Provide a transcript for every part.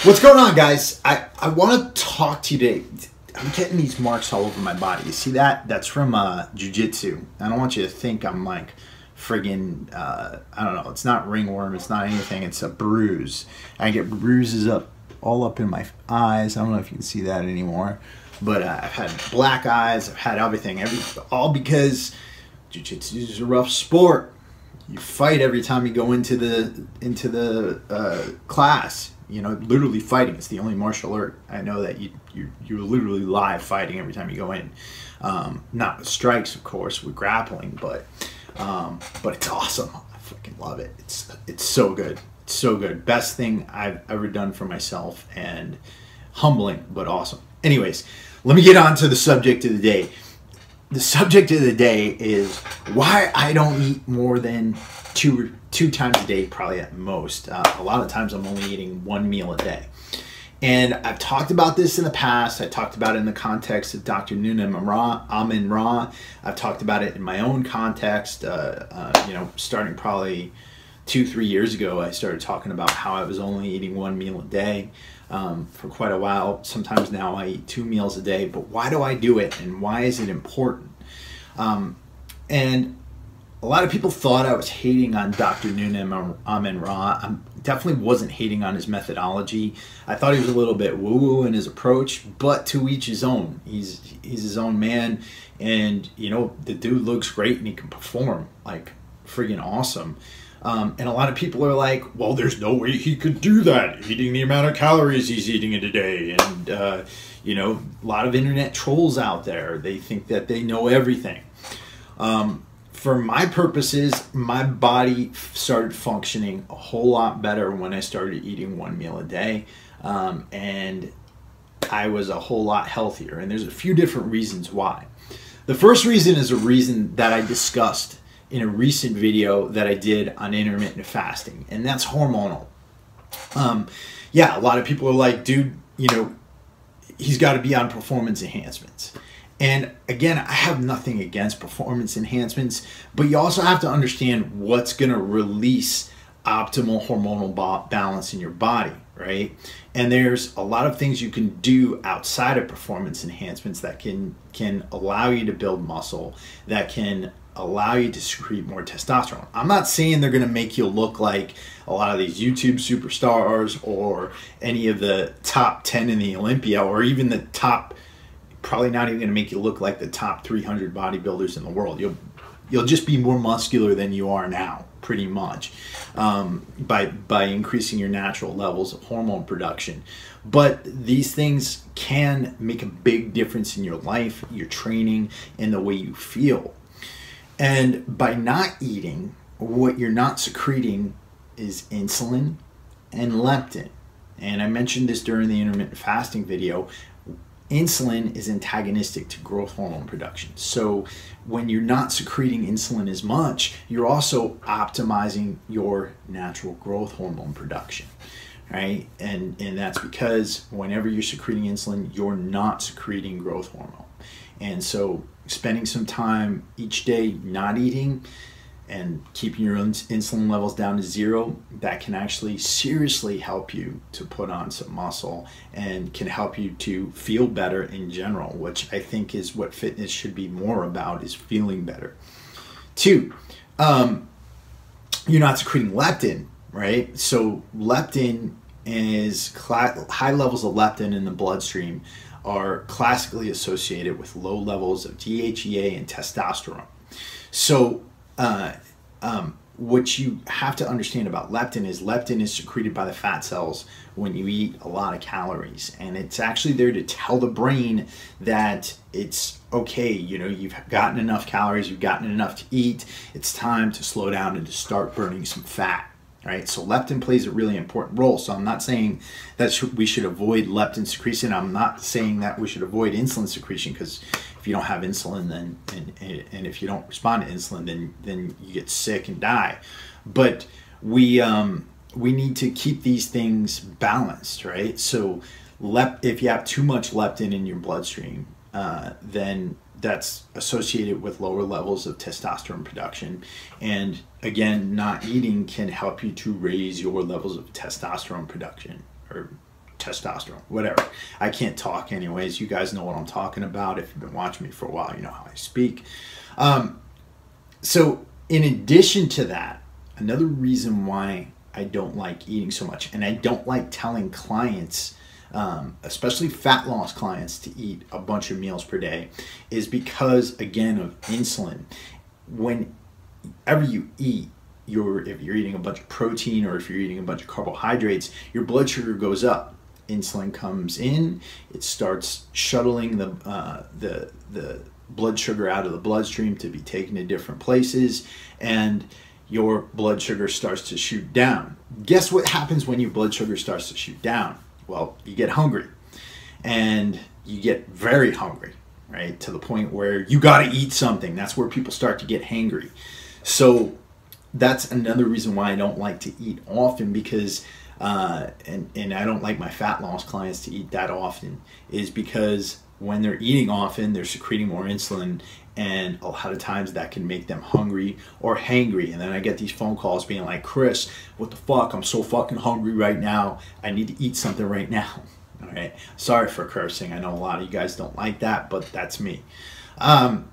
What's going on, guys? I want to talk to you today. I'm getting these marks all over my body. You see that? That's from jiu-jitsu. I don't want you to think I'm like friggin', I don't know. It's not ringworm. It's not anything. It's a bruise. I get bruises all up in my eyes. I don't know if you can see that anymore. But I've had black eyes. I've had everything. All because jiu-jitsu is a rough sport. You fight every time you go into the class. You know, literally fighting. It's the only martial art I know that you're literally live fighting every time you go in. Not with strikes, of course, with grappling, but it's awesome. I fucking love it. It's so good. It's so good. Best thing I've ever done for myself, and humbling, but awesome. Anyways, let me get on to the subject of the day. The subject of the day is why I don't eat more than two times a day, probably at most. A lot of times I'm only eating one meal a day. And I've talked about this in the past. I talked about it in the context of Dr. Noonan Amin-Ra. I've talked about it in my own context, you know, starting probably 2-3 years ago. I started talking about how I was only eating one meal a day for quite a while. Sometimes now I eat 2 meals a day, but why do I do it, and why is it important? And a lot of people thought I was hating on Dr. Noonan Amin-Ra. I definitely wasn't hating on his methodology. I thought he was a little bit woo-woo in his approach, but to each his own. He's his own man, and you know, the dude looks great and he can perform like friggin' awesome. And a lot of people are like, well, there's no way he could do that, eating the amount of calories he's eating in a day. And, you know, a lot of internet trolls out there. They think that they know everything. For my purposes, my body started functioning a whole lot better when I started eating one meal a day. And I was a whole lot healthier. And there's a few different reasons why. The first reason is a reason that I discussed in a recent video that I did on intermittent fasting, and that's hormonal. Yeah, a lot of people are like, dude, you know, he's got to be on performance enhancements. And again, I have nothing against performance enhancements, but you also have to understand what's going to release optimal hormonal balance in your body, right? And there's a lot of things you can do outside of performance enhancements that can allow you to build muscle, that can allow you to secrete more testosterone. I'm not saying they're going to make you look like a lot of these YouTube superstars or any of the top 10 in the Olympia, or even the top, probably not even going to make you look like the top 300 bodybuilders in the world. You'll just be more muscular than you are now, pretty much, by increasing your natural levels of hormone production. But these things can make a big difference in your life, your training, and the way you feel. And by not eating, what you're not secreting is insulin and leptin. And I mentioned this during the intermittent fasting video. Insulin is antagonistic to growth hormone production. So when you're not secreting insulin as much, you're also optimizing your natural growth hormone production, right? And that's because whenever you're secreting insulin, you're not secreting growth hormone. And so spending some time each day not eating and keeping your own insulin levels down to 0, that can actually seriously help you to put on some muscle and can help you to feel better in general, which I think is what fitness should be more about, is feeling better. 2, you're not secreting leptin, right? So leptin is high levels of leptin in the bloodstream are classically associated with low levels of DHEA and testosterone. So what you have to understand about leptin is secreted by the fat cells when you eat a lot of calories, and it's actually there to tell the brain that it's okay, you know, you've gotten enough calories, you've gotten enough to eat, it's time to slow down and to start burning some fat. Right, so leptin plays a really important role. So I'm not saying that we should avoid leptin secretion. I'm not saying that we should avoid insulin secretion, because if you don't have insulin, then and if you don't respond to insulin, then you get sick and die. But we need to keep these things balanced, right? So if you have too much leptin in your bloodstream, then that's associated with lower levels of testosterone production. And again, not eating can help you to raise your levels of testosterone production, or testosterone, whatever. I can't talk anyways. You guys know what I'm talking about. If you've been watching me for a while, you know how I speak. So in addition to that, another reason why I don't like eating so much, and I don't like telling clients, especially fat loss clients, to eat a bunch of meals per day, is because, again, of insulin. Whenever you eat, if you're eating a bunch of protein or if you're eating a bunch of carbohydrates, your blood sugar goes up. Insulin comes in, it starts shuttling the blood sugar out of the bloodstream to be taken to different places, and your blood sugar starts to shoot down. Guess what happens when your blood sugar starts to shoot down? Well, you get hungry, and you get very hungry, right? To the point where you got to eat something. That's where people start to get hangry. So that's another reason why I don't like to eat often, because and I don't like my fat loss clients to eat that often, is because when they're eating often, they're secreting more insulin, and a lot of times that can make them hungry or hangry. And then I get these phone calls being like, Chris, what the fuck? I'm so fucking hungry right now. I need to eat something right now. All right. Sorry for cursing. I know a lot of you guys don't like that, but that's me. In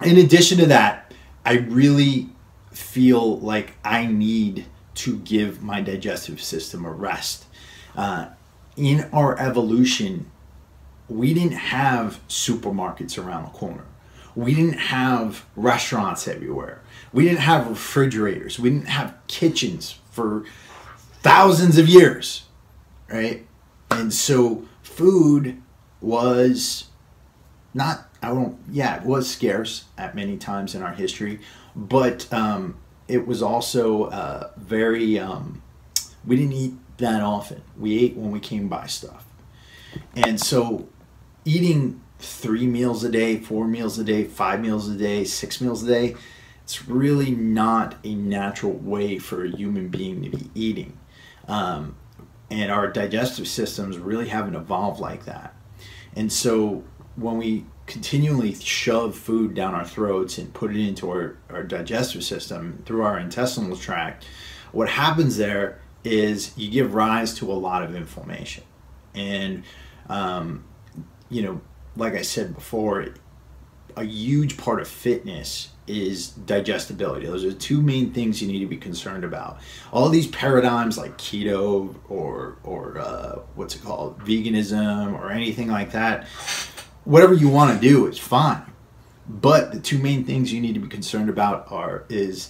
addition to that, I really feel like I need to give my digestive system a rest. In our evolution, we didn't have supermarkets around the corner. We didn't have restaurants everywhere. We didn't have refrigerators. We didn't have kitchens for thousands of years, right? And so food was not, it was scarce at many times in our history, but it was also very, we didn't eat that often. We ate when we came by stuff. And so eating 3 meals a day, 4 meals a day, 5 meals a day, 6 meals a day, it's really not a natural way for a human being to be eating. And our digestive systems really haven't evolved like that. And so when we continually shove food down our throats and put it into our digestive system through our intestinal tract, what happens there is you give rise to a lot of inflammation. And like I said before, a huge part of fitness is digestibility. Those are the two main things you need to be concerned about. All these paradigms like keto or what's it called, veganism or anything like that, whatever you want to do is fine. But the two main things you need to be concerned about is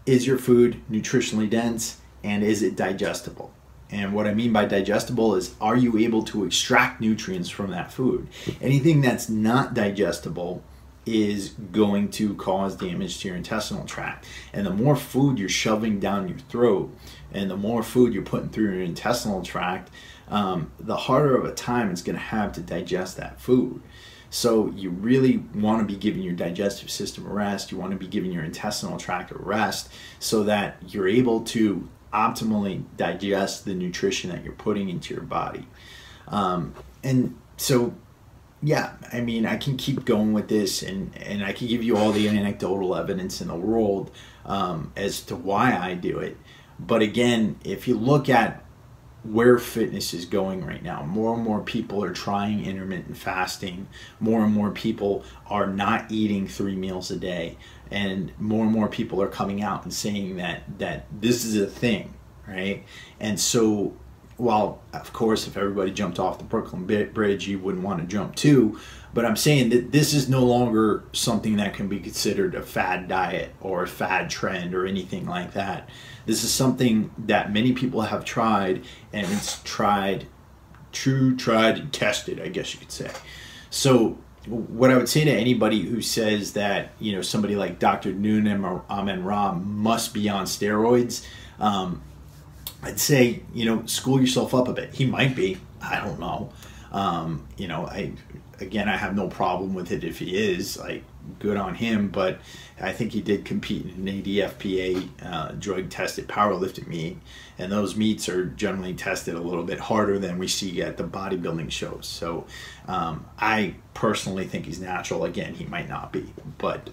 your food nutritionally dense, and is it digestible? And what I mean by digestible is, are you able to extract nutrients from that food? Anything that's not digestible is going to cause damage to your intestinal tract. And the more food you're shoving down your throat, and the more food you're putting through your intestinal tract, the harder of a time it's going to have to digest that food. So you really want to be giving your digestive system a rest. You want to be giving your intestinal tract a rest so that you're able to optimally digest the nutrition that you're putting into your body. And so, yeah, I mean, I can keep going with this, and I can give you all the anecdotal evidence in the world as to why I do it. But again, if you look at where fitness is going right now, more and more people are trying intermittent fasting. More and more people are not eating 3 meals a day. And more people are coming out and saying that this is a thing, right? And so, while of course if everybody jumped off the Brooklyn Bridge, you wouldn't want to jump too, but I'm saying that this is no longer something that can be considered a fad diet or a fad trend or anything like that. This is something that many people have tried, and it's tried and tested, I guess you could say. So what I would say to anybody who says that, somebody like Dr. Noonan or Amen-Ra must be on steroids, I'd say, school yourself up a bit. He might be. I don't know. I have no problem with it if he is. Good on him. But I think he did compete in an ADFPA drug-tested powerlifting meet, and those meets are generally tested a little bit harder than we see at the bodybuilding shows. So I personally think he's natural. Again, he might not be, but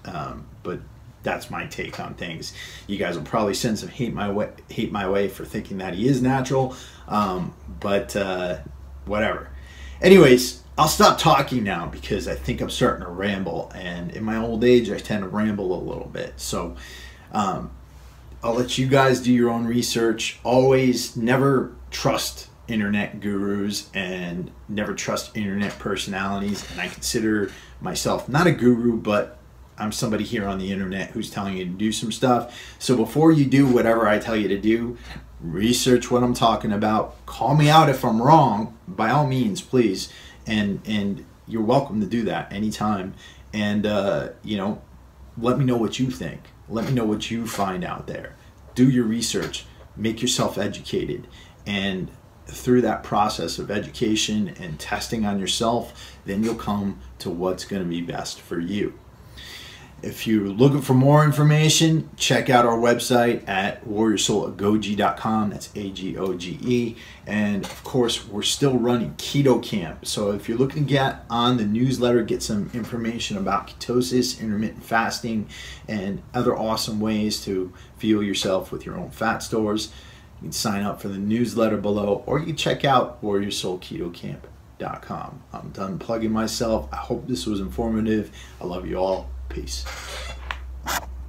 that's my take on things. You guys will probably send some hate my way for thinking that he is natural, but whatever. Anyways, I'll stop talking now because I think I'm starting to ramble, and in my old age I tend to ramble a little bit. So I'll let you guys do your own research. Always never trust internet gurus and never trust internet personalities. And I consider myself not a guru, but I'm somebody here on the internet who's telling you to do some stuff. So before you do whatever I tell you to do, research what I'm talking about. Call me out if I'm wrong, by all means, please. And you're welcome to do that anytime. And you know, let me know what you think. Let me know what you find out there. Do your research. Make yourself educated. And through that process of education and testing on yourself, then you'll come to what's going to be best for you. If you're looking for more information, check out our website at warriorsoulagoge.com. That's AGOGE. And of course, we're still running Keto Camp. So if you're looking to get on the newsletter, get some information about ketosis, intermittent fasting, and other awesome ways to fuel yourself with your own fat stores, you can sign up for the newsletter below, or you can check out warriorsoulketocamp.com. I'm done plugging myself. I hope this was informative. I love you all. Peace.